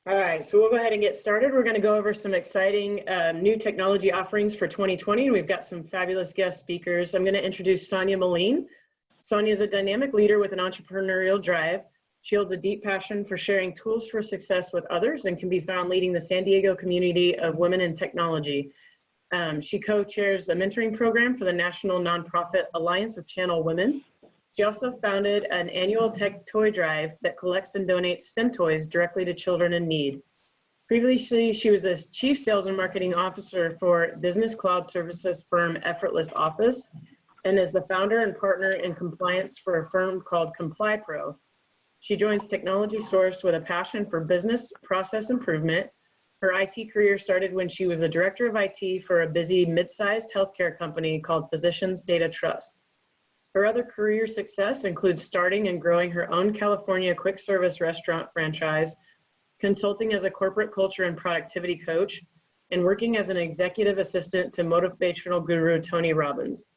All right, so we'll go ahead and get started. We're going to go over some exciting new technology offerings for 2020, and we've got some fabulous guest speakers. I'm going to introduce Sonya Meline. Sonya is a dynamic leader with an entrepreneurial drive. She holds a deep passion for sharing tools for success with others and can be found leading the San Diego community of women in technology. She co-chairs a mentoring program for the National Nonprofit Alliance of Channel Women. She also founded an annual tech toy drive that collects and donates STEM toys directly to children in need. Previously, she was the Chief Sales and Marketing Officer for business cloud services firm Effortless Office and is the founder and partner in compliance for a firm called ComplyPro. She joins Technology Source with a passion for business process improvement. Her IT career started when she was the director of IT for a busy mid-sized healthcare company called Physicians Data Trust. Her other career success includes starting and growing her own California quick service restaurant franchise, consulting as a corporate culture and productivity coach, and working as an executive assistant to motivational guru Tony Robbins.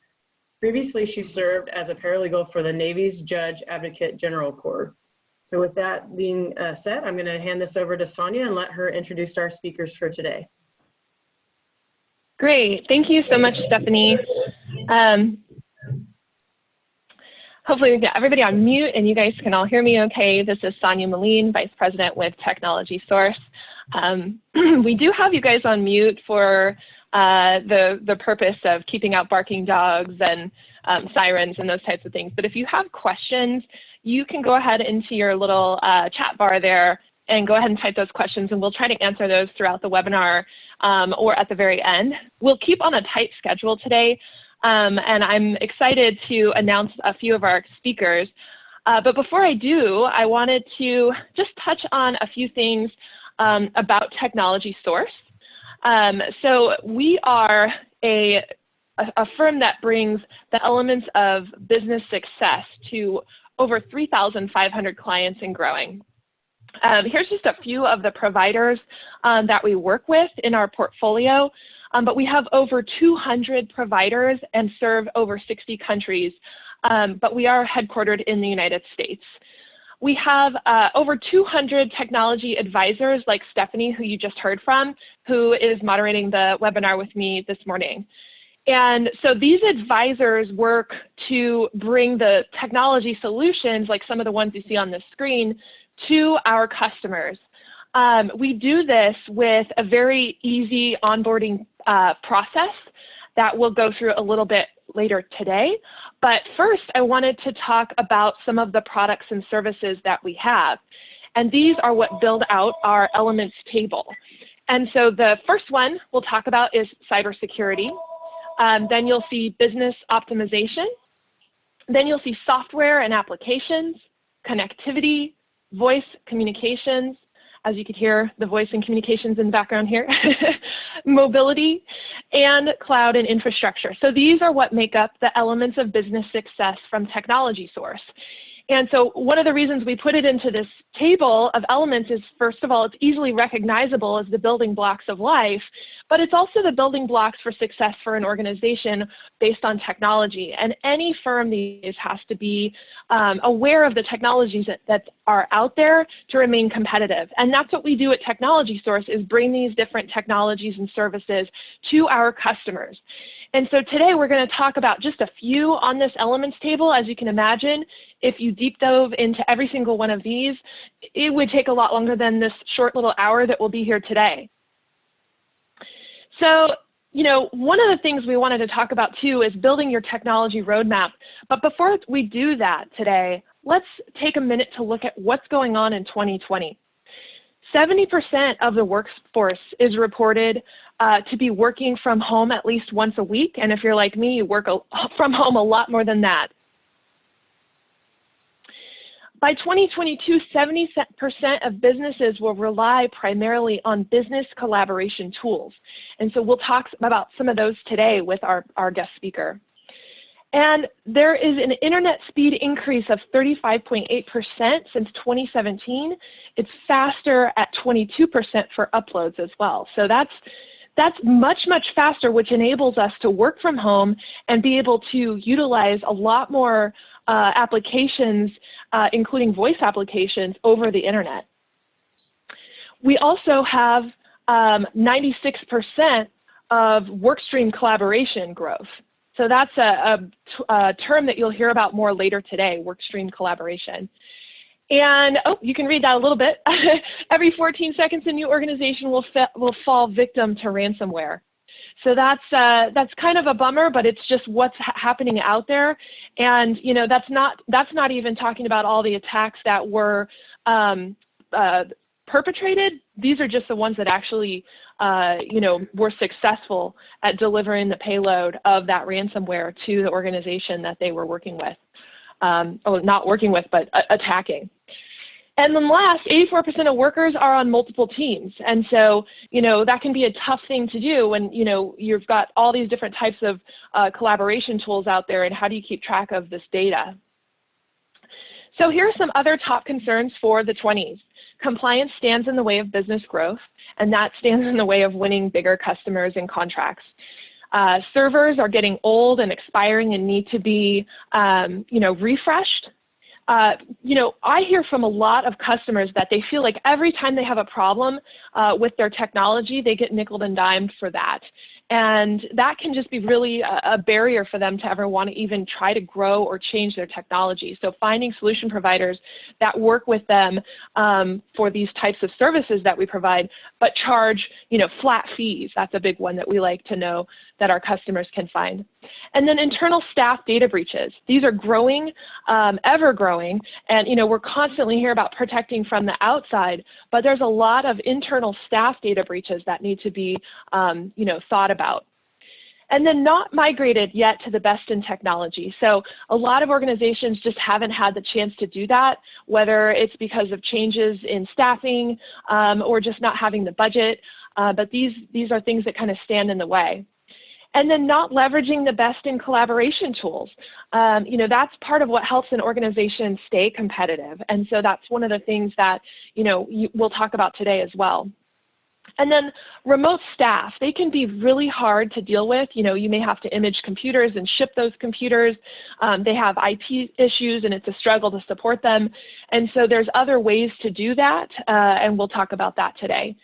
Previously, she served as a paralegal for the Navy's Judge Advocate General Corps. So with that being said, I'm going to hand this over to Sonya and let her introduce our speakers for today. Great. Thank you so much, Stephanie. Hopefully we get everybody on mute and you guys can all hear me okay. This is Sonya Meline, Vice President with Technology Source. We do have you guys on mute for the purpose of keeping out barking dogs and sirens and those types of things. But if you have questions, you can go ahead into your little chat bar there and go ahead and type those questions, and we'll try to answer those throughout the webinar or at the very end. We'll keep on a tight schedule today. And I'm excited to announce a few of our speakers. But before I do, I wanted to just touch on a few things about Technology Source. So we are a firm that brings the elements of business success to over 3,500 clients and growing. Here's just a few of the providers that we work with in our portfolio. But we have over 200 providers and serve over 60 countries, but we are headquartered in the United States. We have over 200 technology advisors like Stephanie, who you just heard from, who is moderating the webinar with me this morning. And so these advisors work to bring the technology solutions, like some of the ones you see on the screen, to our customers. We do this with a very easy onboarding process that we'll go through a little bit later today. But first, I wanted to talk about some of the products and services that we have. And these are what build out our elements table. And so the first one we'll talk about is cybersecurity. Then you'll see business optimization. Then you'll see software and applications, connectivity, voice communications. As you could hear the voice and communications in the background here, mobility, and cloud and infrastructure. So these are what make up the elements of business success from Technology Source. And so one of the reasons we put it into this table of elements is, first of all, it's easily recognizable as the building blocks of life, but it's also the building blocks for success for an organization based on technology. And any firm these days has to be aware of the technologies that are out there to remain competitive. And that's what we do at Technology Source, is bring these different technologies and services to our customers. And so today we're going to talk about just a few on this elements table. As you can imagine, if you deep dove into every single one of these, it would take a lot longer than this short little hour that we'll be here today. So, you know, one of the things we wanted to talk about too is building your technology roadmap. But before we do that today, let's take a minute to look at what's going on in 2020. 70% of the workforce is reported to be working from home at least once a week. And if you're like me, you work from home a lot more than that. By 2022, 70% of businesses will rely primarily on business collaboration tools. And so we'll talk about some of those today with our guest speaker. And there is an internet speed increase of 35.8% since 2017. It's faster at 22% for uploads as well. So that's much, much faster, which enables us to work from home and be able to utilize a lot more applications, including voice applications, over the internet. we also have 96% of workstream collaboration growth. So that's a term that you'll hear about more later today, workstream collaboration. And, oh, you can read that a little bit. Every 14 seconds, a new organization will fall victim to ransomware. So that's kind of a bummer, but it's just what's happening out there. And, you know, that's not even talking about all the attacks that were perpetrated. These are just the ones that actually, you know, were successful at delivering the payload of that ransomware to the organization that they were working with. Or not working with, but attacking. And then last, 84% of workers are on multiple teams. And so, you know, that can be a tough thing to do when, you know, you've got all these different types of collaboration tools out there, and how do you keep track of this data? So here are some other top concerns for the 20s. Compliance stands in the way of business growth, and that stands in the way of winning bigger customers and contracts. Servers are getting old and expiring and need to be, you know, refreshed. You know, I hear from a lot of customers that they feel like every time they have a problem with their technology, they get nickeled and dimed for that. And that can just be really a barrier for them to ever want to even try to grow or change their technology. So finding solution providers that work with them for these types of services that we provide, but charge, you know, flat fees. That's a big one that we like to know that our customers can find. And then internal staff data breaches. These are growing, ever growing, and, you know, we're constantly hearing about protecting from the outside, but there's a lot of internal staff data breaches that need to be, you know, thought about. And then not migrated yet to the best in technology. So a lot of organizations just haven't had the chance to do that, whether it's because of changes in staffing or just not having the budget, but these are things that kind of stand in the way. And then not leveraging the best in collaboration tools. You know, that's part of what helps an organization stay competitive. And so that's one of the things that, you know, we'll talk about today as well. And then remote staff, they can be really hard to deal with. You know, you may have to image computers and ship those computers. They have IT issues and it's a struggle to support them. And so there's other ways to do that, and we'll talk about that today.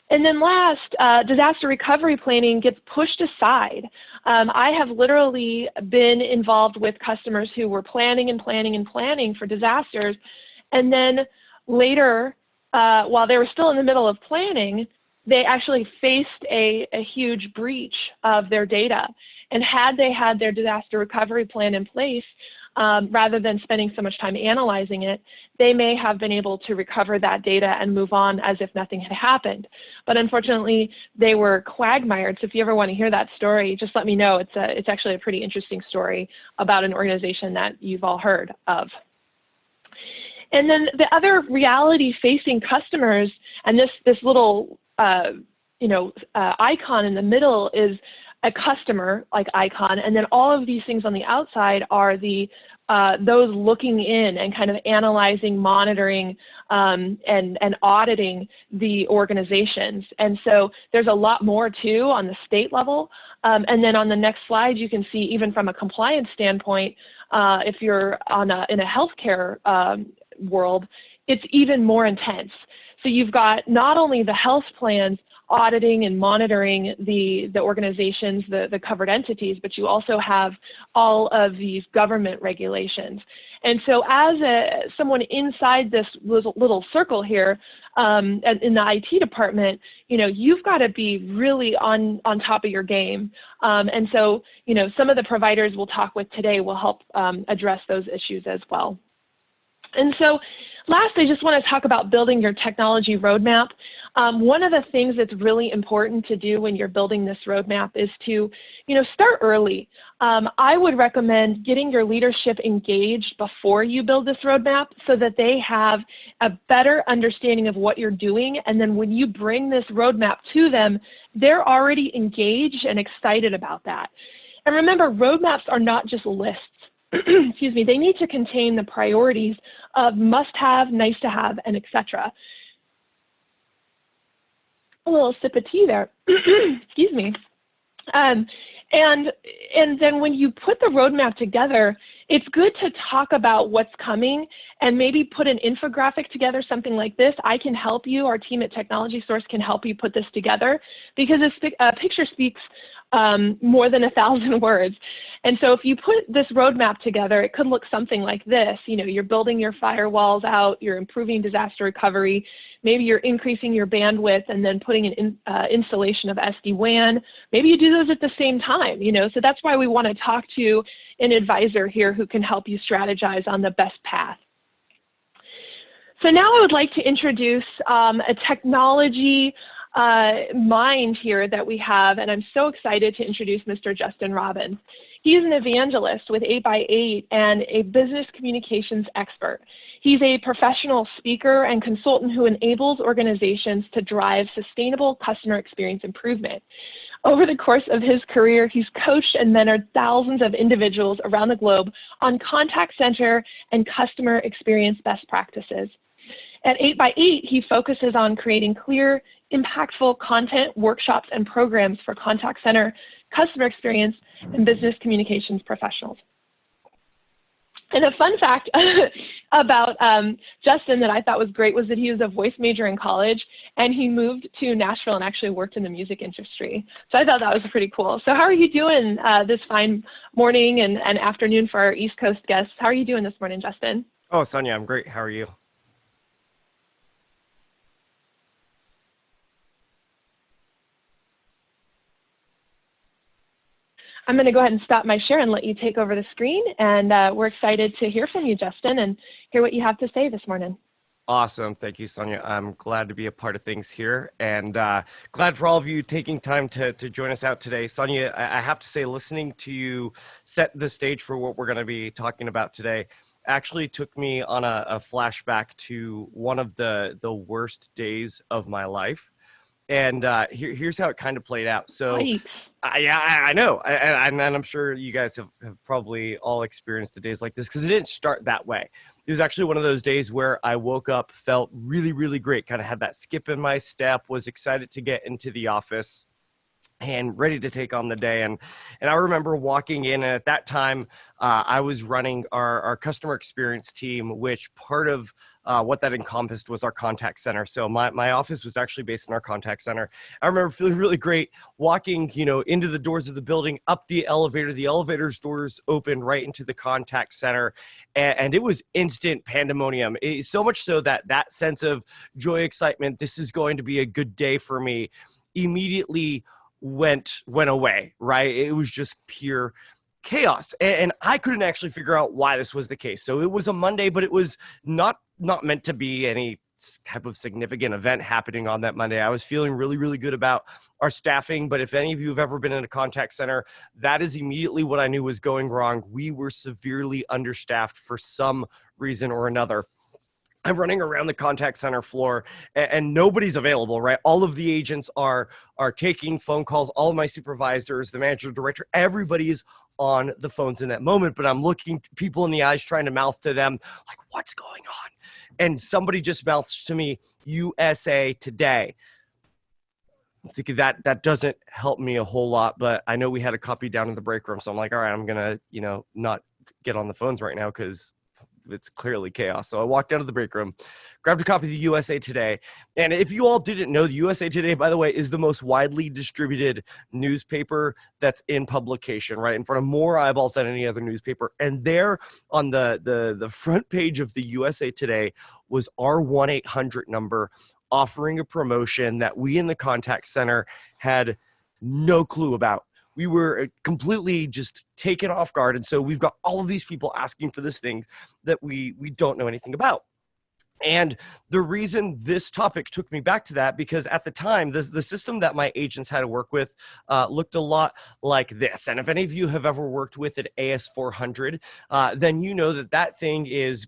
And then last, disaster recovery planning gets pushed aside. I have literally been involved with customers who were planning and planning and planning for disasters. And then later, while they were still in the middle of planning, they actually faced a huge breach of their data. And had they had their disaster recovery plan in place, rather than spending so much time analyzing it, they may have been able to recover that data and move on as if nothing had happened. But unfortunately, they were quagmired. So if you ever want to hear that story, just let me know. It's actually a pretty interesting story about an organization that you've all heard of. And then the other reality facing customers, and this little you know, icon in the middle is a customer like icon, and then all of these things on the outside are the those looking in and kind of analyzing, monitoring, and auditing the organizations. And so there's a lot more too on the state level. And then on the next slide, you can see even from a compliance standpoint, if you're in a healthcare world, it's even more intense. So you've got not only the health plans auditing and monitoring the organizations, the covered entities, but you also have all of these government regulations. And so as someone inside this little circle here in the IT department, you know, you've got to be really on top of your game. And so, you know, some of the providers we'll talk with today will help address those issues as well. And so last, I just want to talk about building your technology roadmap. One of the things that's really important to do when you're building this roadmap is to, you know, start early. I would recommend getting your leadership engaged before you build this roadmap so that they have a better understanding of what you're doing. And then when you bring this roadmap to them, they're already engaged and excited about that. And remember, roadmaps are not just lists. Excuse me, they need to contain the priorities of must-have, nice-to-have, and etc. A little sip of tea there. Excuse me. And And then when you put the roadmap together, it's good to talk about what's coming and maybe put an infographic together, something like this. I can help you. Our team at Technology Source can help you put this together, because a picture speaks more than 1,000 words. And so if you put this roadmap together, it could look something like this. You know, you're building your firewalls out, you're improving disaster recovery, maybe you're increasing your bandwidth and then putting an installation of SD-WAN. Maybe you do those at the same time, you know, so that's why we want to talk to an advisor here who can help you strategize on the best path. So now I would like to introduce a technology mind here that we have, and I'm so excited to introduce Mr. Justin Robbins. He's an evangelist with 8x8 and a business communications expert. He's a professional speaker and consultant who enables organizations to drive sustainable customer experience improvement. Over the course of his career, he's coached and mentored thousands of individuals around the globe on contact center and customer experience best practices. At 8x8, he focuses on creating clear, impactful content, workshops, and programs for contact center, customer experience, and business communications professionals. And a fun fact about Justin that I thought was great was that he was a voice major in college, and he moved to Nashville and actually worked in the music industry. So I thought that was pretty cool. So how are you doing this fine morning and afternoon for our East Coast guests? How are you doing this morning, Justin? Oh, Sonya, I'm great. How are you? I'm going to go ahead and stop my share and let you take over the screen. And we're excited to hear from you, Justin, and hear what you have to say this morning. Awesome. Thank you, Sonya. I'm glad to be a part of things here, and glad for all of you taking time to join us out today. Sonya, I have to say, listening to you set the stage for what we're going to be talking about today actually took me on a flashback to one of the worst days of my life. And here's how it kind of played out. So, I know. And I'm sure you guys have probably all experienced the days like this, because it didn't start that way. It was actually one of those days where I woke up, felt really, really great, kind of had that skip in my step, was excited to get into the office and ready to take on the day. And I remember walking in, and at that time, I was running our customer experience team, which part of what that encompassed was our contact center. So my office was actually based in our contact center. I remember feeling really great walking, into the doors of the building, up the elevator's doors opened right into the contact center. And it was instant pandemonium. So much so that sense of joy, excitement, this is going to be a good day for me, immediately went away, right? It was just pure chaos. And I couldn't actually figure out why this was the case. So it was a Monday, but it was not meant to be any type of significant event happening on that Monday. I was feeling really, really good about our staffing. But if any of you have ever been in a contact center, that is immediately what I knew was going wrong. We were severely understaffed for some reason or another. I'm running around the contact center floor and nobody's available, right? All of the agents are taking phone calls. All of my supervisors, the manager, director, everybody is on the phones in that moment, but I'm looking people in the eyes, trying to mouth to them, like, what's going on? And somebody just mouths to me, USA Today. I'm thinking that doesn't help me a whole lot, but I know we had a copy down in the break room. So I'm like, all right, I'm going to, not get on the phones right now, because it's clearly chaos. So I walked down to the break room, grabbed a copy of the USA Today. And if you all didn't know, the USA Today, by the way, is the most widely distributed newspaper that's in publication, right? In front of more eyeballs than any other newspaper. And there on the front page of the USA Today was our 1-800 number, offering a promotion that we in the contact center had no clue about. We were completely just taken off guard. And so we've got all of these people asking for this thing that we don't know anything about. And the reason this topic took me back to that, because at the time, the system that my agents had to work with looked a lot like this. And if any of you have ever worked with an AS400, then you know that thing is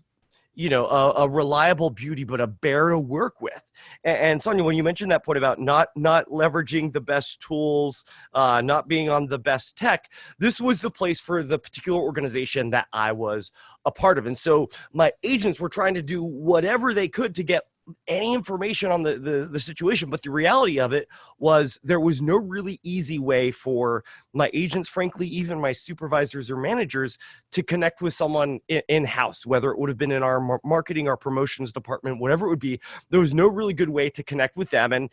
a reliable beauty, but a bear to work with. And Sonya, when you mentioned that point about not leveraging the best tools, not being on the best tech, this was the place for the particular organization that I was a part of. And so my agents were trying to do whatever they could to get any information on the situation. But the reality of it was there was no really easy way for my agents, frankly, even my supervisors or managers, to connect with someone in-house, whether it would have been in our marketing, our promotions department, whatever it would be. There was no really good way to connect with them. And,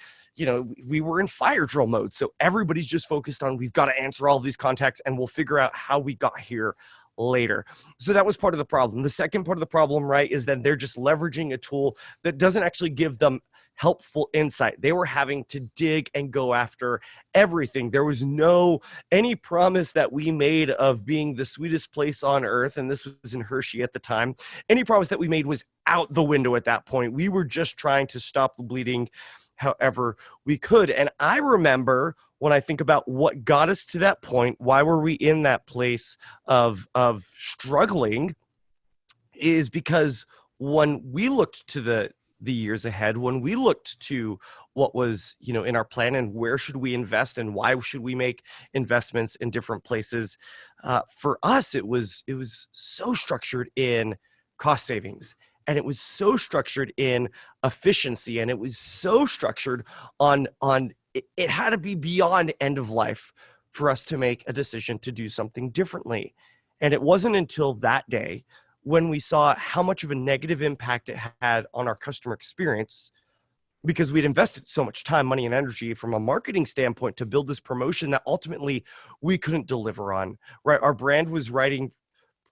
we were in fire drill mode. So everybody's just focused on, we've got to answer all of these contacts and we'll figure out how we got here later. So that was part of the problem. The second part of the problem, right, is that they're just leveraging a tool that doesn't actually give them helpful insight. They were having to dig and go after everything. There was any promise that we made of being the sweetest place on earth, and this was in Hershey at the time. Any promise that we made was out the window at that point. We were just trying to stop the bleeding however we could. And I remember, when I think about what got us to that point, why were we in that place of struggling, is because when we looked to the years ahead, when we looked to what was, in our plan and where should we invest and why should we make investments in different places, for us, it was so structured in cost savings. And it was so structured in efficiency, and it was so structured on it had to be beyond end of life for us to make a decision to do something differently. And it wasn't until that day when we saw how much of a negative impact it had on our customer experience, because we'd invested so much time, money, and energy from a marketing standpoint to build this promotion that ultimately we couldn't deliver on, right? Our brand was writing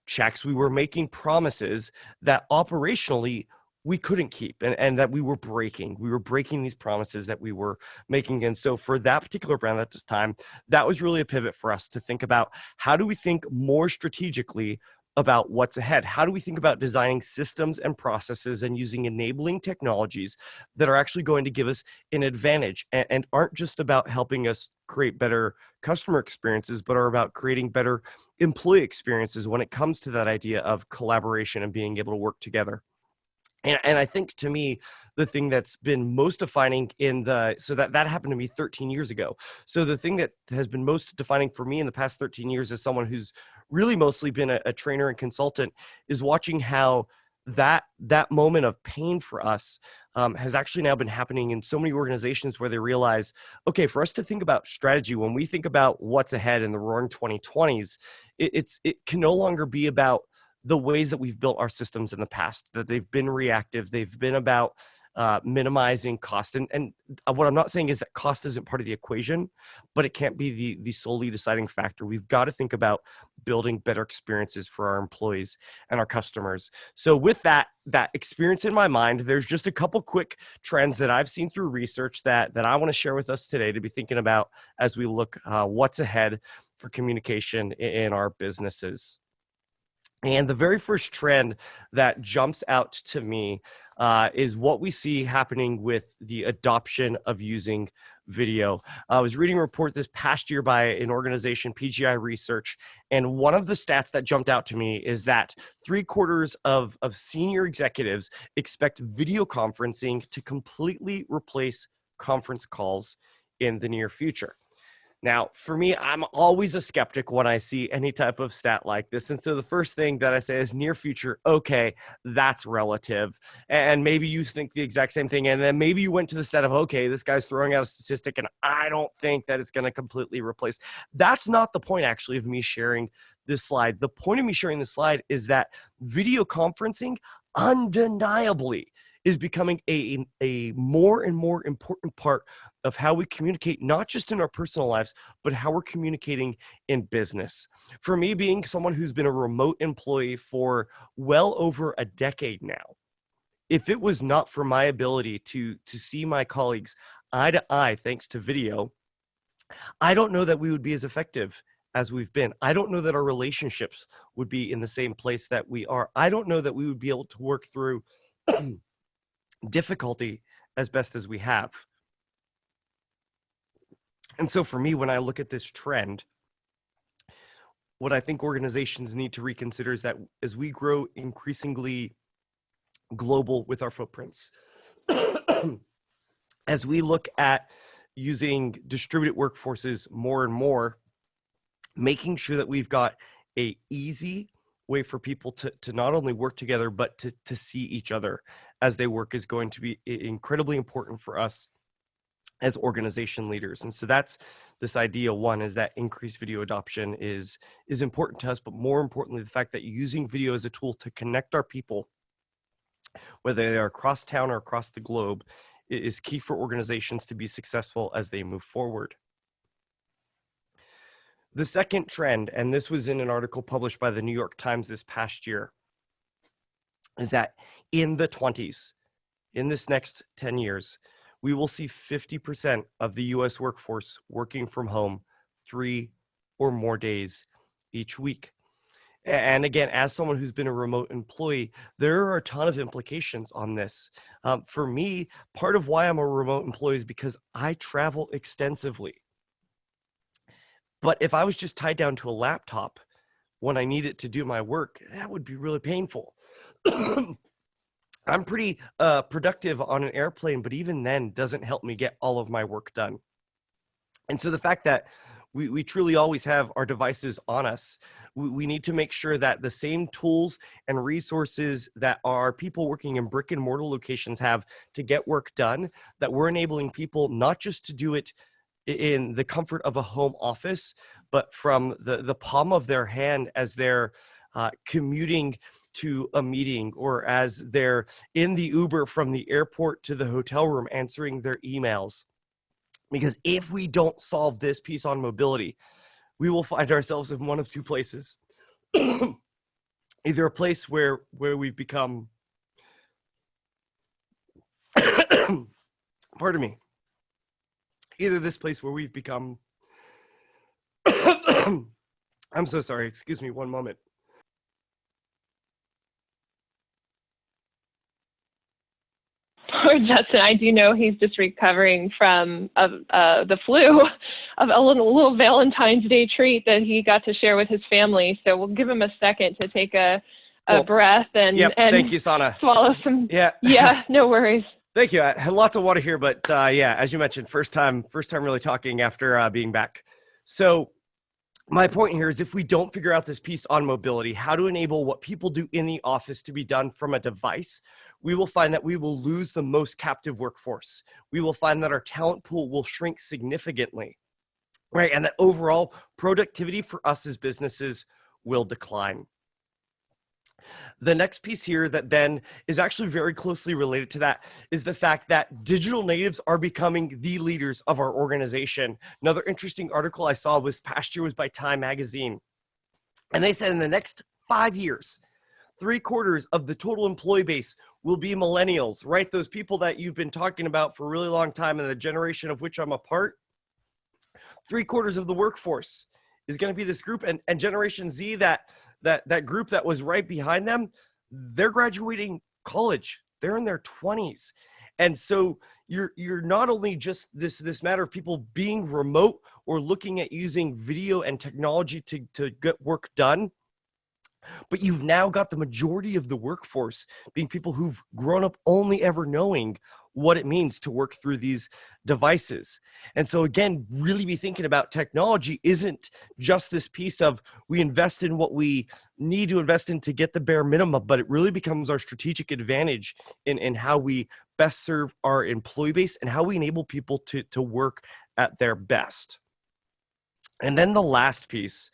checks. We were making promises that operationally we couldn't keep, and that we were breaking. We were breaking these promises that we were making. And so for that particular brand at this time, that was really a pivot for us to think about, how do we think more strategically about what's ahead? How do we think about designing systems and processes and using enabling technologies that are actually going to give us an advantage and aren't just about helping us create better customer experiences, but are about creating better employee experiences when it comes to that idea of collaboration and being able to work together. And I think, to me, the thing that's been most defining so that happened to me 13 years ago. So the thing that has been most defining for me in the past 13 years, as someone who's really mostly been a trainer and consultant, is watching how that moment of pain for us has actually now been happening in so many organizations, where they realize, okay, for us to think about strategy, when we think about what's ahead in the roaring 2020s, it can no longer be about the ways that we've built our systems in the past, that they've been reactive. They've been about minimizing cost. And what I'm not saying is that cost isn't part of the equation, but it can't be the solely deciding factor. We've got to think about building better experiences for our employees and our customers. So with that experience in my mind, there's just a couple quick trends that I've seen through research that I want to share with us today to be thinking about as we look what's ahead for communication in our businesses. And the very first trend that jumps out to me is what we see happening with the adoption of using video. I was reading a report this past year by an organization, PGI Research, and one of the stats that jumped out to me is that 3/4 of senior executives expect video conferencing to completely replace conference calls in the near future. Now, for me, I'm always a skeptic when I see any type of stat like this. And so the first thing that I say is near future. Okay, that's relative. And maybe you think the exact same thing. And then maybe you went to the stat of, okay, this guy's throwing out a statistic and I don't think that it's going to completely replace. That's not the point, actually, of me sharing this slide. The point of me sharing this slide is that video conferencing undeniably is becoming a more and more important part of how we communicate, not just in our personal lives, but how we're communicating in business. For me, being someone who's been a remote employee for well over a decade now, if it was not for my ability to see my colleagues eye to eye, thanks to video, I don't know that we would be as effective as we've been. I don't know that our relationships would be in the same place that we are. I don't know that we would be able to work through difficulty as best as we have. And so for me, when I look at this trend, what I think organizations need to reconsider is that as we grow increasingly global with our footprints, as we look at using distributed workforces more and more, making sure that we've got a easy, way for people to not only work together, but to see each other as they work is going to be incredibly important for us as organization leaders. And so that's this idea. One is that increased video adoption is important to us, but more importantly, the fact that using video as a tool to connect our people, whether they are across town or across the globe, is key for organizations to be successful as they move forward. The second trend, and this was in an article published by the New York Times this past year, is that in the 20s, in this next 10 years, we will see 50% of the US workforce working from home 3 or more days each week. And again, as someone who's been a remote employee, there are a ton of implications on this. For me, part of why I'm a remote employee is because I travel extensively. But if I was just tied down to a laptop when I need it to do my work, that would be really painful. I'm pretty productive on an airplane, but even then doesn't help me get all of my work done. And so the fact that we truly always have our devices on us, we need to make sure that the same tools and resources that our people working in brick and mortar locations have to get work done, that we're enabling people not just to do it in the comfort of a home office, but from the palm of their hand as they're commuting to a meeting, or as they're in the Uber from the airport to the hotel room answering their emails. Because if we don't solve this piece on mobility, we will find ourselves in one of two places. Either a place where we've become, pardon me, either this place where we've become, I'm so sorry, excuse me one moment. Poor Justin, I do know he's just recovering from the flu, of a little Valentine's Day treat that he got to share with his family. So we'll give him a second to take a breath and, and thank you, Sana. Swallow some. Yeah, no worries. Thank you. I had lots of water here, but yeah, as you mentioned, first time really talking after being back. So my point here is, if we don't figure out this piece on mobility, how to enable what people do in the office to be done from a device, we will find that we will lose the most captive workforce. We will find that our talent pool will shrink significantly, right? And that overall productivity for us as businesses will decline. The next piece here that then is actually very closely related to that is the fact that digital natives are becoming the leaders of our organization. Another interesting article I saw was past year was by Time Magazine. And they said in the next 5 years, 3/4 of the total employee base will be millennials, right? Those people that you've been talking about for a really long time and the generation of which I'm a part. 3/4 of the workforce is going to be this group, and Generation Z, that group that was right behind them, they're graduating college. They're in their 20s. And so you're not only just this matter of people being remote or looking at using video and technology to get work done, but you've now got the majority of the workforce being people who've grown up only ever knowing what it means to work through these devices. And so again, really be thinking about technology isn't just this piece of we invest in what we need to invest in to get the bare minimum, but it really becomes our strategic advantage in how we best serve our employee base and how we enable people to work at their best. And then the last piece,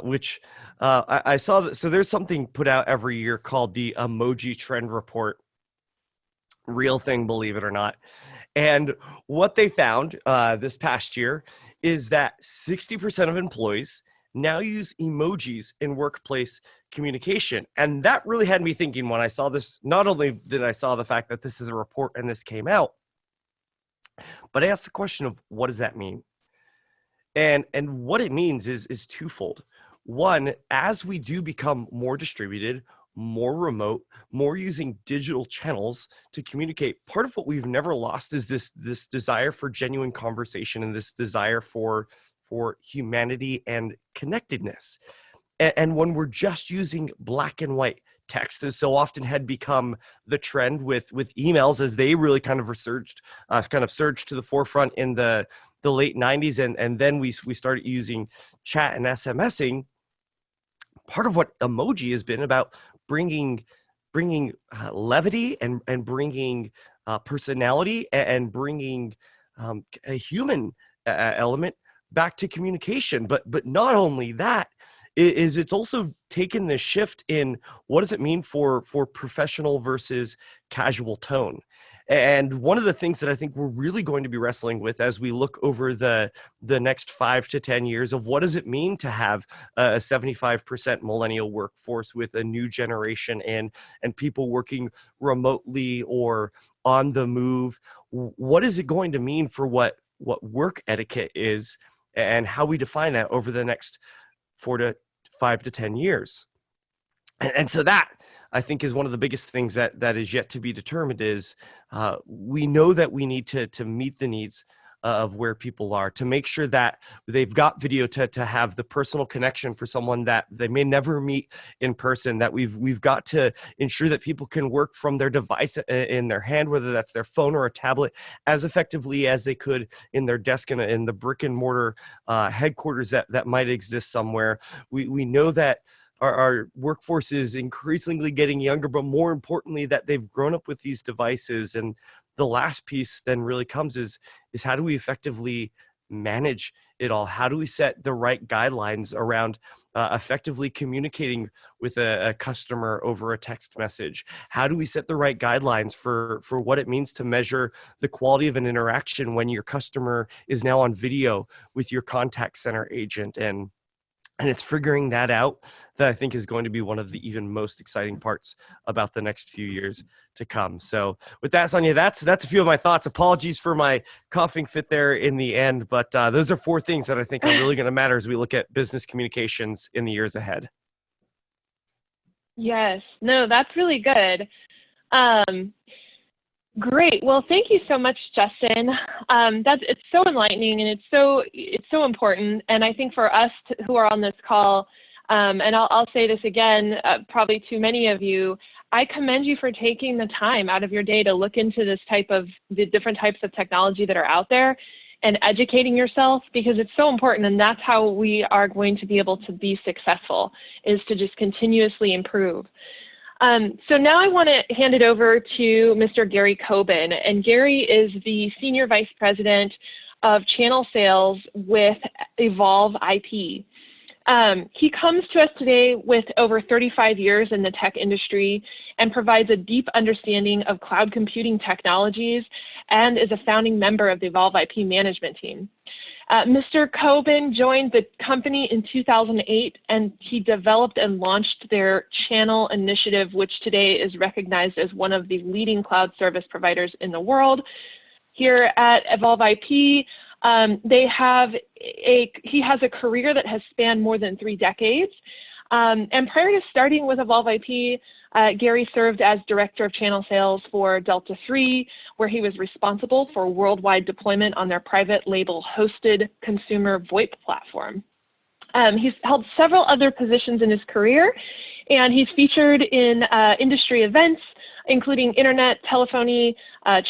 which I saw that, so there's something put out every year called the Emoji Trend Report. Real thing, believe it or not. And what they found this past year is that 60% of employees now use emojis in workplace communication. And that really had me thinking when I saw this. Not only did I saw the fact that this is a report and this came out, but I asked the question of what does that mean? And what it means is twofold. One, as we do become more distributed, more remote, more using digital channels to communicate, part of what we've never lost is this desire for genuine conversation and this desire for humanity and connectedness. And when we're just using black and white, text as so often had become the trend with emails, as they really kind of surged to the forefront in the late 90s, and then we started using chat and SMSing. part of what emoji has been about, bringing levity and bringing personality and bringing a human element back to communication. But not only that, is it's also taken this shift in what does it mean for professional versus casual tone. And one of the things that I think we're really going to be wrestling with as we look over the next 5 to 10 years of what does it mean to have a 75% millennial workforce with a new generation and people working remotely or on the move. What is it going to mean for what work etiquette is and how we define that over the next 5 to 10 years? And so that, I think, is one of the biggest things that is yet to be determined. Is we know that we need to meet the needs of where people are, to make sure that they've got video to have the personal connection for someone that they may never meet in person, that we've got to ensure that people can work from their device in their hand, whether that's their phone or a tablet, as effectively as they could in their desk in the brick and mortar headquarters that might exist somewhere. We know that our workforce is increasingly getting younger, but more importantly, that they've grown up with these devices. And the last piece then really comes is how do we effectively manage it all? How do we set the right guidelines around effectively communicating with a customer over a text message? How do we set the right guidelines for what it means to measure the quality of an interaction when your customer is now on video with your contact center agent? And it's figuring that out that I think is going to be one of the even most exciting parts about the next few years to come. So with that, Sonya, that's a few of my thoughts. Apologies for my coughing fit there in the end, but those are 4 things that I think are really going to matter as we look at business communications in the years ahead. Yes, no, that's really good. Great. Well, thank you so much, Justin. It's so enlightening and it's so important. And I think for us who are on this call, and I'll say this again, probably to many of you, I commend you for taking the time out of your day to look into the different types of technology that are out there and educating yourself, because it's so important. And that's how we are going to be able to be successful, is to just continuously improve. So now I want to hand it over to Mr. Gary Coben, and Gary is the Senior Vice President of Channel Sales with Evolve IP. He comes to us today with over 35 years in the tech industry and provides a deep understanding of cloud computing technologies and is a founding member of the Evolve IP management team. Mr. Coben joined the company in 2008, and he developed and launched their channel initiative, which today is recognized as one of the leading cloud service providers in the world. Here at Evolve IP, he has a career that has spanned more than 3 decades. And prior to starting with Evolve IP, Gary served as Director of Channel Sales for Delta 3, where he was responsible for worldwide deployment on their private label hosted consumer VoIP platform. He's held several other positions in his career, and he's featured in industry events, including Internet, Telephony,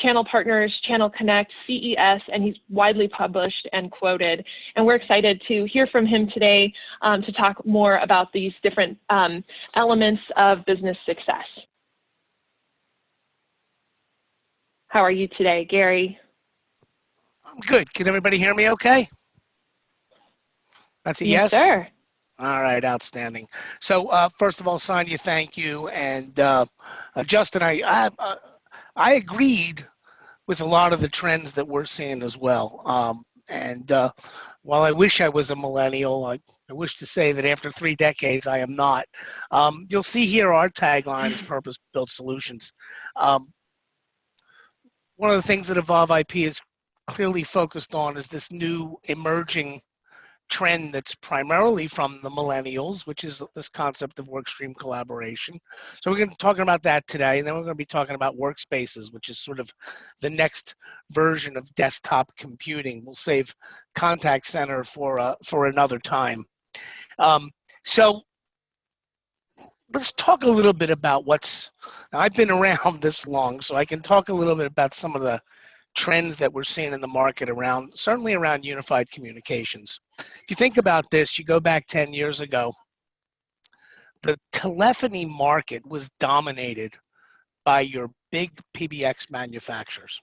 Channel Partners, Channel Connect, CES, and he's widely published and quoted. And we're excited to hear from him today to talk more about these different elements of business success. How are you today, Gary? I'm good. Can everybody hear me okay? That's a yes? Yes, sir. All right, outstanding. So first of all, Sonya, thank you. And Justin, I agreed with a lot of the trends that we're seeing as well. And while I wish I was a millennial, I wish to say that after 3 decades, I am not. You'll see here our tagline is purpose-built solutions. One of the things that Evolve IP is clearly focused on is this new emerging trend that's primarily from the millennials, which is this concept of workstream collaboration. So we're going to be talking about that today, and then we're going to be talking about workspaces, which is sort of the next version of desktop computing. We'll save contact center for another time. So let's talk a little bit about now I've been around this long, so I can talk a little bit about some of the trends that we're seeing in the market certainly around unified communications. If you think about this, you go back 10 years ago, the telephony market was dominated by your big PBX manufacturers,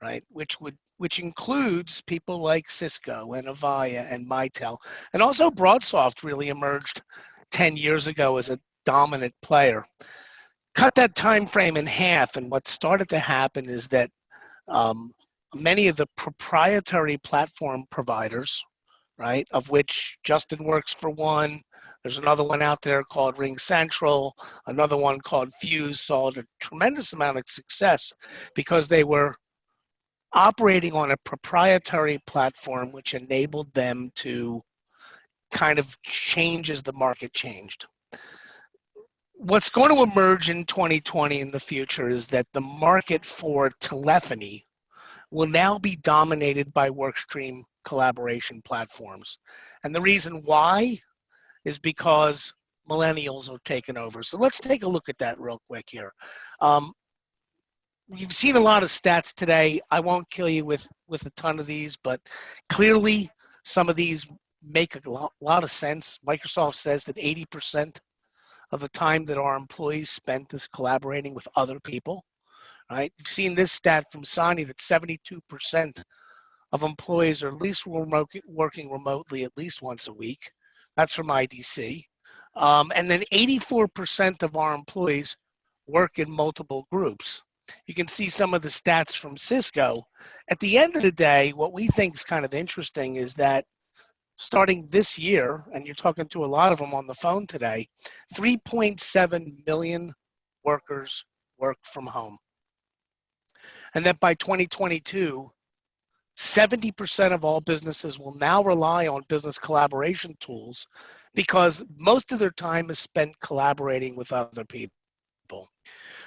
right? Which includes people like Cisco and Avaya and Mitel, and also BroadSoft really emerged 10 years ago as a dominant player. Cut that time frame in half, and what started to happen is that many of the proprietary platform providers, right, of which Justin works for one, there's another one out there called Ring Central, another one called Fuse, saw a tremendous amount of success because they were operating on a proprietary platform which enabled them to kind of change as the market changed. What's going to emerge in 2020 in the future is that the market for telephony will now be dominated by workstream collaboration platforms. And the reason why is because millennials are taking over. So let's take a look at that real quick here. You've seen a lot of stats today. I won't kill you with a ton of these, but clearly some of these make a lot of sense. Microsoft says that 80% of the time that our employees spent is collaborating with other people, right? You've seen this stat from Sonya that 72% of employees are at least working remotely at least once a week. That's from IDC. And then 84% of our employees work in multiple groups. You can see some of the stats from Cisco. At the end of the day, what we think is kind of interesting is that starting this year, and you're talking to a lot of them on the phone today, 3.7 million workers work from home. And that by 2022, 70% of all businesses will now rely on business collaboration tools because most of their time is spent collaborating with other people.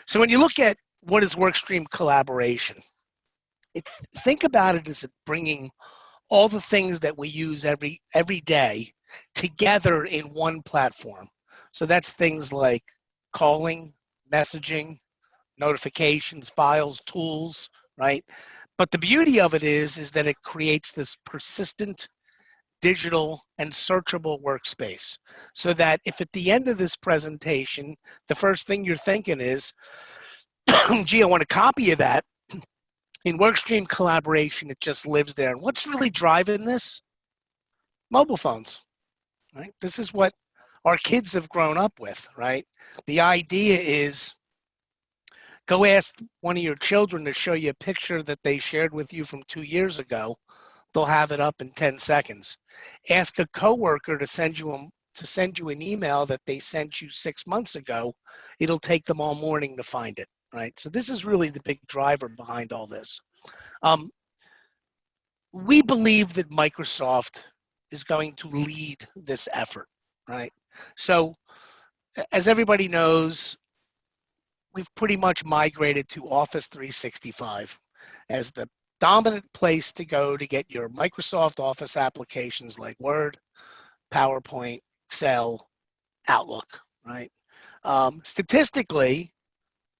So when you look at what is workstream collaboration, think about it as bringing all the things that we use every day together in one platform. So that's things like calling, messaging, notifications, files, tools, right? But the beauty of it is that it creates this persistent digital and searchable workspace so that if at the end of this presentation, the first thing you're thinking is, gee, I want a copy of that. In workstream collaboration, it just lives there. And what's really driving this? Mobile phones, right? This is what our kids have grown up with, right? The idea is go ask one of your children to show you a picture that they shared with you from 2 years ago. They'll have it up in 10 seconds. Ask a coworker to send you an email that they sent you 6 months ago. It'll take them all morning to find it, right? So this is really the big driver behind all this. We believe that Microsoft is going to lead this effort, right? So as everybody knows, we've pretty much migrated to Office 365 as the dominant place to go to get your Microsoft Office applications like Word, PowerPoint, Excel, Outlook, right? Statistically,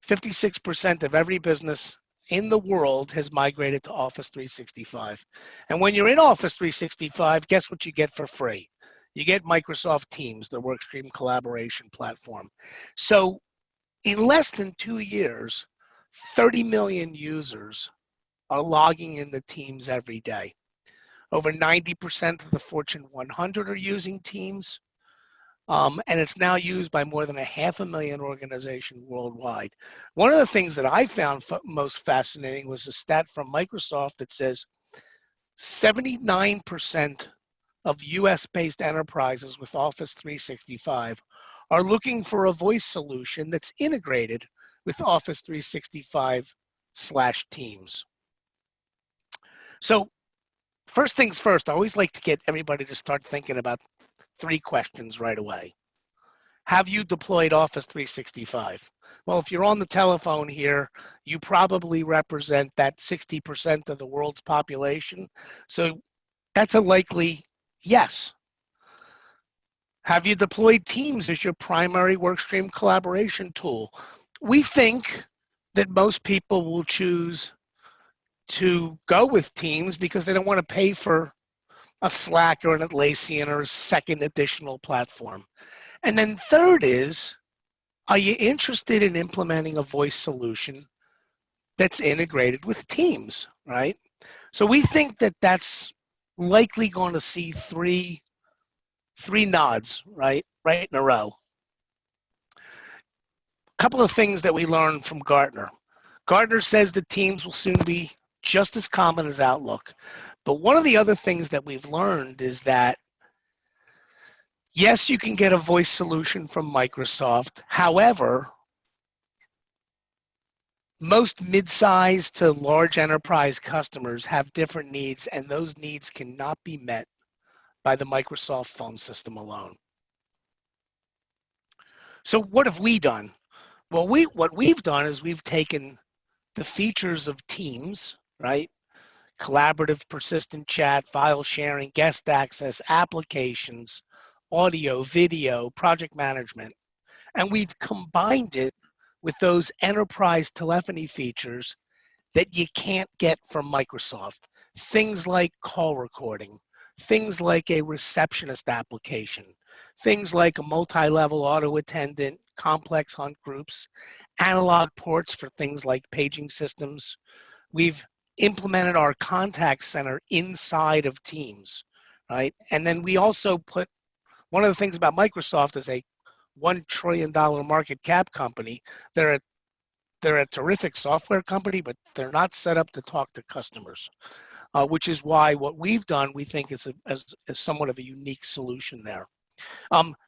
56% of every business in the world has migrated to Office 365. And when you're in Office 365, guess what you get for free? You get Microsoft Teams, the workstream collaboration platform. So in less than 2 years, 30 million users are logging in the Teams every day. Over 90% of the Fortune 100 are using Teams. And it's now used by more than 500,000 organizations worldwide. One of the things that I found most fascinating was a stat from Microsoft that says 79% of US-based enterprises with Office 365 are looking for a voice solution that's integrated with Office 365/Teams. So first things first, I always like to get everybody to start thinking about 3 questions right away. Have you deployed Office 365? Well, if you're on the telephone here, you probably represent that 60% of the world's population. So that's a likely yes. Have you deployed Teams as your primary workstream collaboration tool? We think that most people will choose to go with Teams because they don't want to pay for a Slack or an Atlassian or a second additional platform. And then third is, are you interested in implementing a voice solution that's integrated with Teams, right? So we think that that's likely going to see three nods, right in a row. A couple of things that we learned from Gartner. Gartner says that Teams will soon be just as common as Outlook. But one of the other things that we've learned is that, yes, you can get a voice solution from Microsoft. However, most mid-sized to large enterprise customers have different needs, and those needs cannot be met by the Microsoft phone system alone. So what have we done? Well, what we've done is we've taken the features of Teams, right? Collaborative, persistent chat, file sharing, guest access, applications, audio, video, project management, and we've combined it with those enterprise telephony features that you can't get from Microsoft. Things like call recording, things like a receptionist application, things like a multi-level auto attendant, complex hunt groups, analog ports for things like paging systems. We've implemented our contact center inside of Teams, right? And then we also put, one of the things about Microsoft is a $1 trillion market cap company. They're a terrific software company, but they're not set up to talk to customers, which is why what we've done, we think is somewhat of a unique solution there.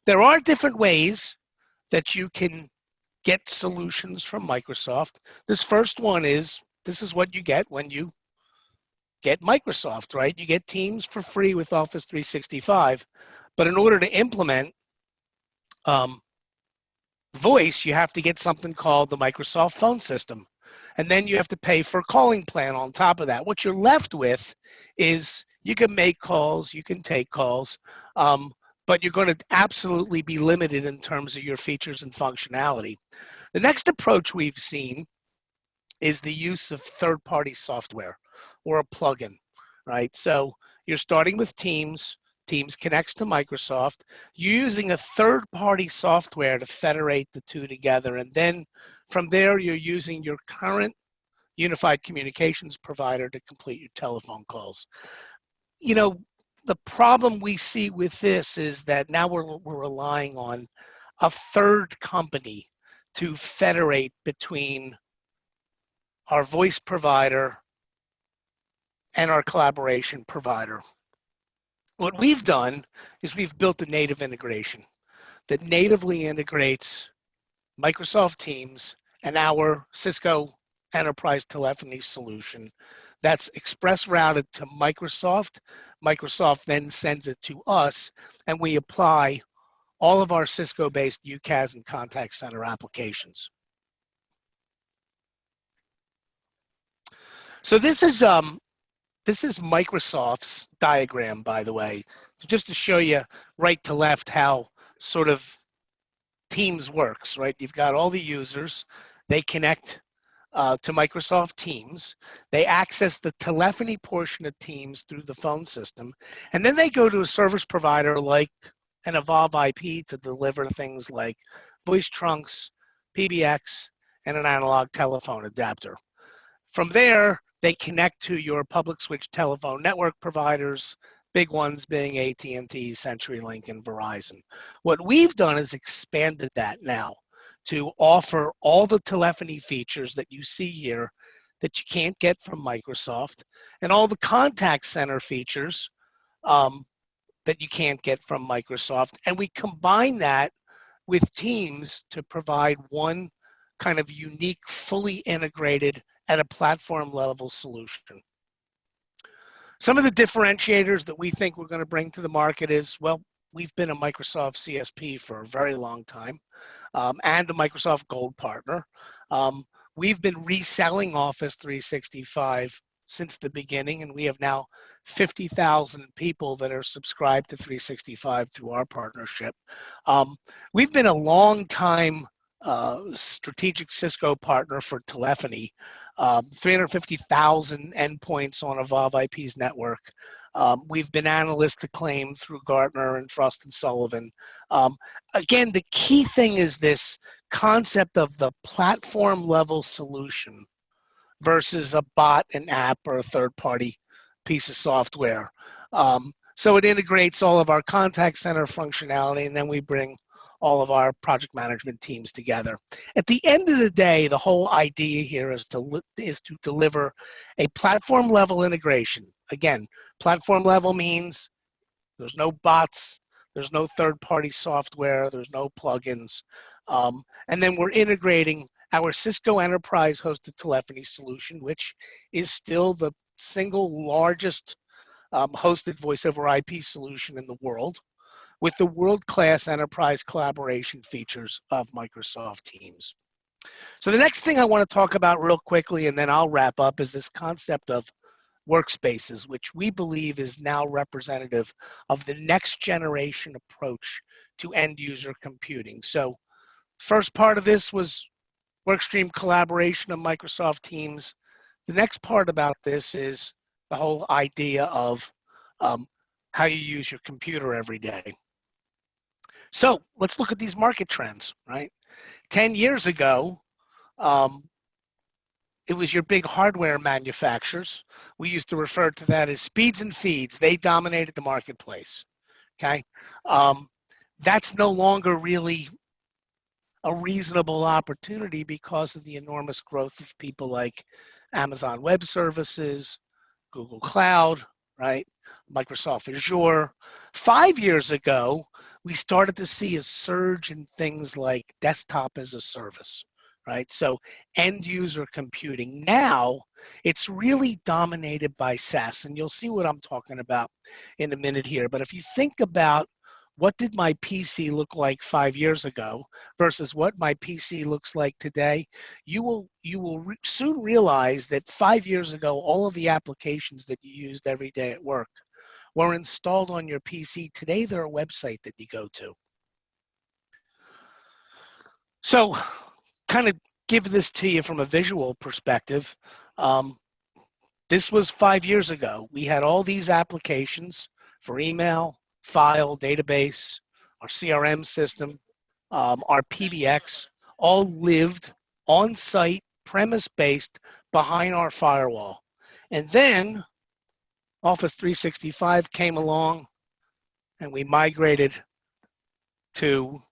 There are different ways that you can get solutions from Microsoft. This first one is, this is what you get when you get Microsoft, right? You get Teams for free with Office 365, but in order to implement voice, you have to get something called the Microsoft phone system. And then you have to pay for a calling plan on top of that. What you're left with is you can make calls, you can take calls, but you're going to absolutely be limited in terms of your features and functionality. The next approach we've seen is the use of third-party software or a plugin, right? So you're starting with Teams. Teams connects to Microsoft. You're using a third-party software to federate the two together. And then from there, you're using your current unified communications provider to complete your telephone calls. You know, the problem we see with this is that now we're relying on a third company to federate between our voice provider and our collaboration provider. What we've done is we've built a native integration that natively integrates Microsoft Teams and our Cisco enterprise telephony solution that's express routed to Microsoft. Microsoft then sends it to us, and we apply all of our Cisco-based UCaaS and contact center applications. So this is Microsoft's diagram, by the way, so just to show you right to left how sort of Teams works, right? You've got all the users, they connect to Microsoft Teams, they access the telephony portion of Teams through the phone system, and then they go to a service provider like an Evolve IP to deliver things like voice trunks, PBX, and an analog telephone adapter. From there, they connect to your public switch telephone network providers, big ones being AT&T, CenturyLink, and Verizon. What we've done is expanded that now to offer all the telephony features that you see here that you can't get from Microsoft, and all the contact center features that you can't get from Microsoft. And we combine that with Teams to provide one kind of unique, fully integrated at a platform level solution. Some of the differentiators that we think we're going to bring to the market is, well, we've been a Microsoft CSP for a very long time and a Microsoft Gold partner. We've been reselling Office 365 since the beginning, and we have now 50,000 people that are subscribed to 365 through our partnership. We've been a long time strategic Cisco partner for telephony, 350,000 endpoints on Evolve IP's network. We've been analyst acclaimed through Gartner and Frost and Sullivan. Again, the key thing is this concept of the platform level solution versus a bot, an app, or a third-party piece of software. So it integrates all of our contact center functionality, and then we bring all of our project management teams together. At the end of the day, the whole idea here is to deliver a platform level integration. Again, platform level means there's no bots, there's no third-party software, there's no plugins. And then we're integrating our Cisco Enterprise Hosted Telephony solution, which is still the single largest hosted voice over IP solution in the world, with the world-class enterprise collaboration features of Microsoft Teams. So the next thing I want to talk about real quickly, and then I'll wrap up, is this concept of workspaces, which we believe is now representative of the next generation approach to end user computing. So first part of this was workstream collaboration of Microsoft Teams. The next part about this is the whole idea of how you use your computer every day. So let's look at these market trends, right? 10 years ago, it was your big hardware manufacturers. We used to refer to that as speeds and feeds. They dominated the marketplace, okay? That's no longer really a reasonable opportunity because of the enormous growth of people like Amazon Web Services, Google Cloud, right? Microsoft Azure. 5 years ago, we started to see a surge in things like desktop as a service, right? So end user computing. Now, it's really dominated by SaaS, and you'll see what I'm talking about in a minute here. But if you think about what did my PC look like 5 years ago versus what my PC looks like today, you will soon realize that 5 years ago, all of the applications that you used every day at work were installed on your PC. Today, they're a website that you go to. So kind of give this to you from a visual perspective. This was 5 years ago. We had all these applications for email, file, database, our CRM system, our PBX, all lived on-site, premise-based, behind our firewall. And then Office 365 came along, and we migrated all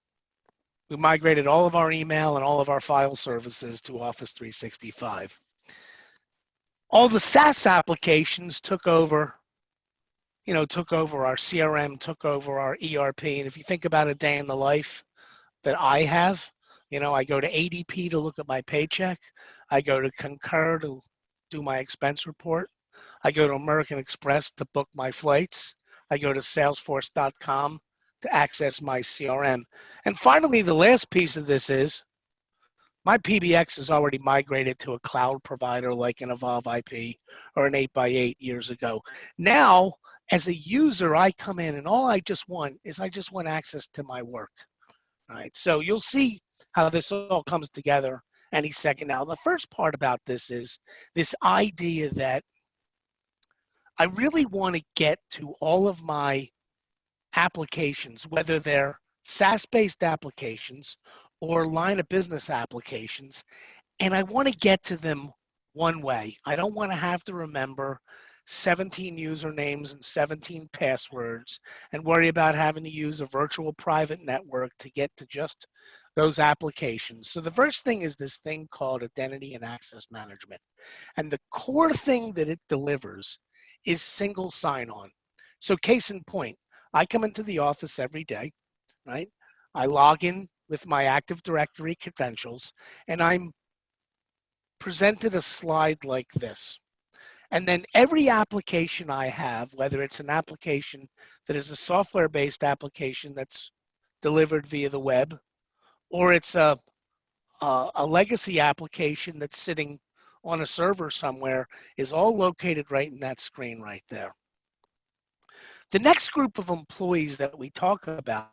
of our email and all of our file services to Office 365. All the SaaS applications took over our CRM, took over our ERP. And if you think about a day in the life that I have, I go to ADP to look at my paycheck. I go to Concur to do my expense report. I go to American Express to book my flights. I go to salesforce.com to access my CRM. And finally, the last piece of this is my PBX is already migrated to a cloud provider like an Evolve IP or an 8x8 years ago. Now, as a user, I come in and all I just want access to my work. All right, so you'll see how this all comes together any second now. The first part about this is this idea that I really want to get to all of my applications, whether they're SaaS-based applications or line of business applications, and I want to get to them one way. I don't want to have to remember 17 usernames and 17 passwords and worry about having to use a virtual private network to get to just those applications. So the first thing is this thing called identity and access management. And the core thing that it delivers is single sign-on. So case in point, I come into the office every day, right? I log in with my Active Directory credentials, and I'm presented a slide like this. And then every application I have, whether it's an application that is a software-based application that's delivered via the web, or it's a legacy application that's sitting on a server somewhere, is all located right in that screen right there. The next group of employees that we talk about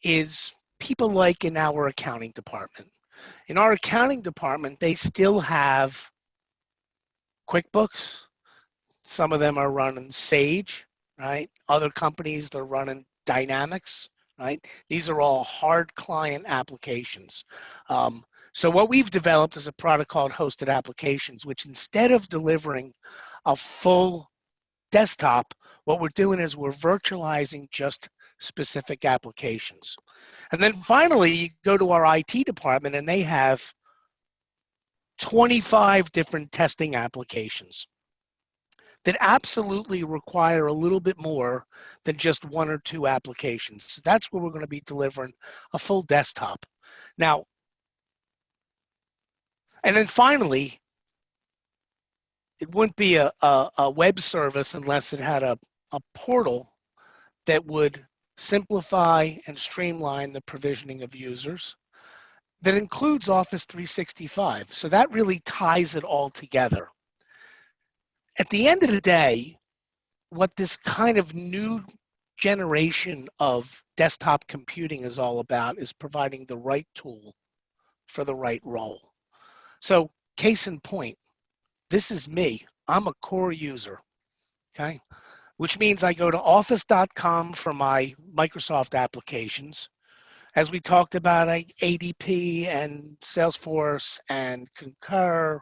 is people like in our accounting department? In our accounting department, they still have QuickBooks. Some of them are running Sage, right? Other companies, they're running Dynamics, right? These are all hard client applications. So what we've developed is a product called Hosted Applications, which instead of delivering a full desktop, what we're doing is we're virtualizing just specific applications. And then finally, you go to our IT department and they have 25 different testing applications that absolutely require a little bit more than just one or two applications. So that's where we're going to be delivering a full desktop. Now, and then finally, it wouldn't be a web service unless it had a portal that would simplify and streamline the provisioning of users that includes Office 365. So that really ties it all together. At the end of the day, what this kind of new generation of desktop computing is all about is providing the right tool for the right role. So case in point, this is me. I'm a core user, okay? Which means I go to office.com for my Microsoft applications. As we talked about, ADP and Salesforce and Concur,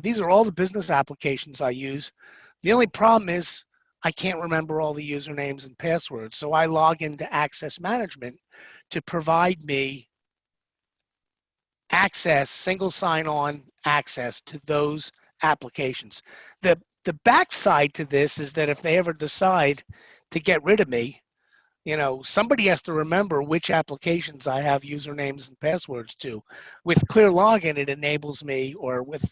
these are all the business applications I use. The only problem is I can't remember all the usernames and passwords. So I log into Access Management to provide me access, single sign-on access to those applications. The backside to this is that if they ever decide to get rid of me, somebody has to remember which applications I have usernames and passwords to. With Clear Login, it enables me, or with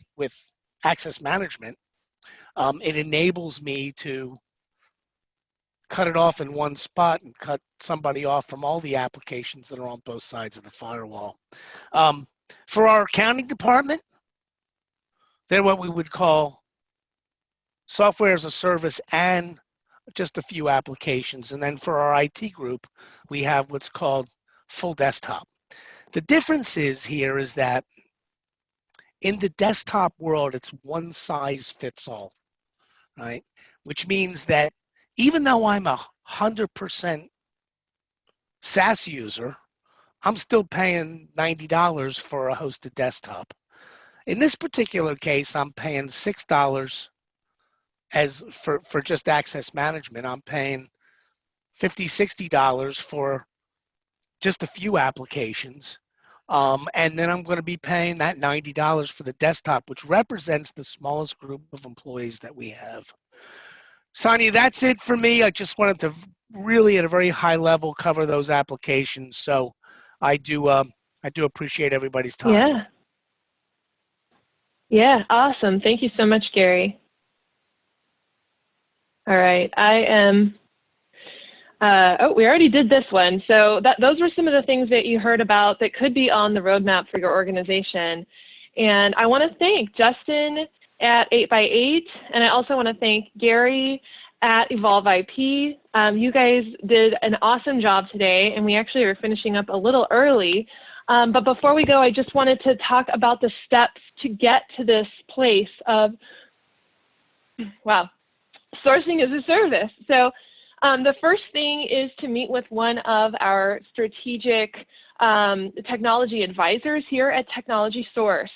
Access Management, it enables me to cut it off in one spot and cut somebody off from all the applications that are on both sides of the firewall. For our accounting department, they're what we would call software as a service and just a few applications. And then for our IT group, we have what's called full desktop. The difference here is that in the desktop world, it's one size fits all, right? Which means that even though I'm 100% SaaS user, I'm still paying $90 for a hosted desktop. In this particular case, I'm paying $6 for just Access Management. I'm paying $50, $60 for just a few applications. And then I'm going to be paying that $90 for the desktop, which represents the smallest group of employees that we have. Sonya, that's it for me. I just wanted to really, at a very high level, cover those applications. So I do appreciate everybody's time. Yeah. Yeah, awesome. Thank you so much, Gary. All right, I am, we already did this one. So those were some of the things that you heard about that could be on the roadmap for your organization. And I want to thank Justin at 8x8, and I also want to thank Gary at Evolve IP. You guys did an awesome job today, and we actually are finishing up a little early. But before we go, I just wanted to talk about the steps to get to this place of, wow, sourcing as a service. So the first thing is to meet with one of our strategic technology advisors here at Technology Source.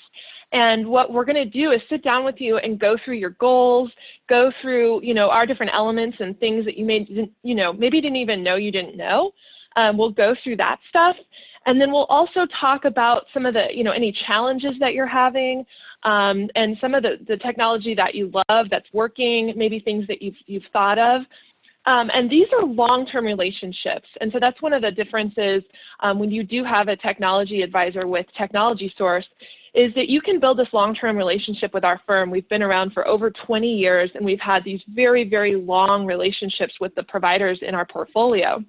And what we're going to do is sit down with you and go through your goals, go through, our different elements and things that you maybe didn't even know you didn't know. We'll go through that stuff. And then we'll also talk about some of the, any challenges that you're having, and some of the technology that you love that's working, maybe things that you've thought of. And these are long-term relationships. And so that's one of the differences when you do have a technology advisor with Technology Source, is that you can build this long-term relationship with our firm. We've been around for over 20 years, and we've had these very, very long relationships with the providers in our portfolio.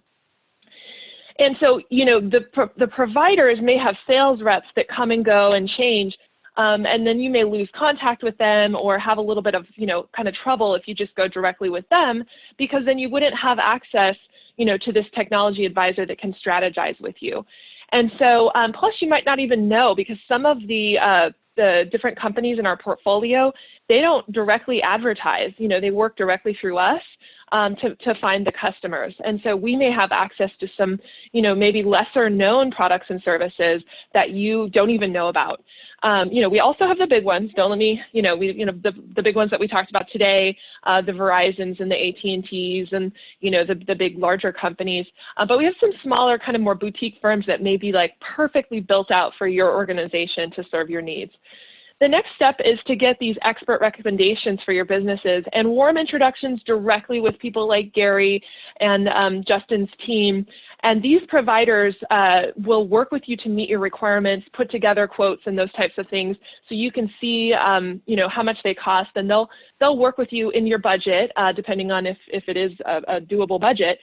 And so, the providers may have sales reps that come and go and change, And then you may lose contact with them or have a little bit of, kind of trouble if you just go directly with them, because then you wouldn't have access, to this technology advisor that can strategize with you. And so, plus you might not even know, because some of the different companies in our portfolio, they don't directly advertise, they work directly through us to find the customers. And so we may have access to some, maybe lesser known products and services that you don't even know about. We also have the big ones. Don't let me, the big ones that we talked about today, the Verizons and the AT&Ts and, the big larger companies. But we have some smaller, kind of more boutique firms that may be like perfectly built out for your organization to serve your needs. The next step is to get these expert recommendations for your businesses and warm introductions directly with people like Gary and Justin's team. And these providers will work with you to meet your requirements, put together quotes and those types of things, so you can see, how much they cost, and they'll work with you in your budget, depending on if it is a doable budget.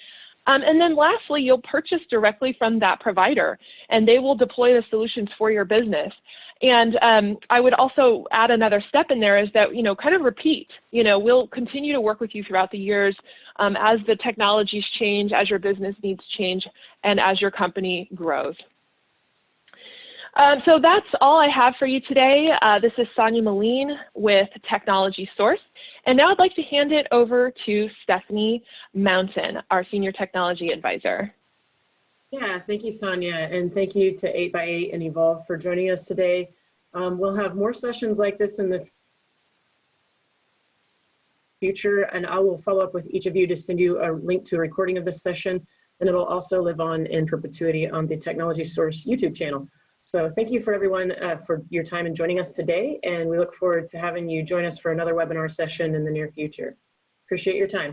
And then lastly, you'll purchase directly from that provider, and they will deploy the solutions for your business. And I would also add another step in there is that, kind of repeat. We'll continue to work with you throughout the years as the technologies change, as your business needs change, and as your company grows. So that's all I have for you today. This is Sonya Meline with Technology Source. And now I'd like to hand it over to Stephanie Mountain, our Senior Technology Advisor. Yeah, thank you, Sonya, and thank you to 8x8 and Evolve for joining us today. We'll have more sessions like this in the future, and I will follow up with each of you to send you a link to a recording of this session, and it'll also live on in perpetuity on the Technology Source YouTube channel. So thank you for everyone for your time in joining us today, and we look forward to having you join us for another webinar session in the near future. Appreciate your time.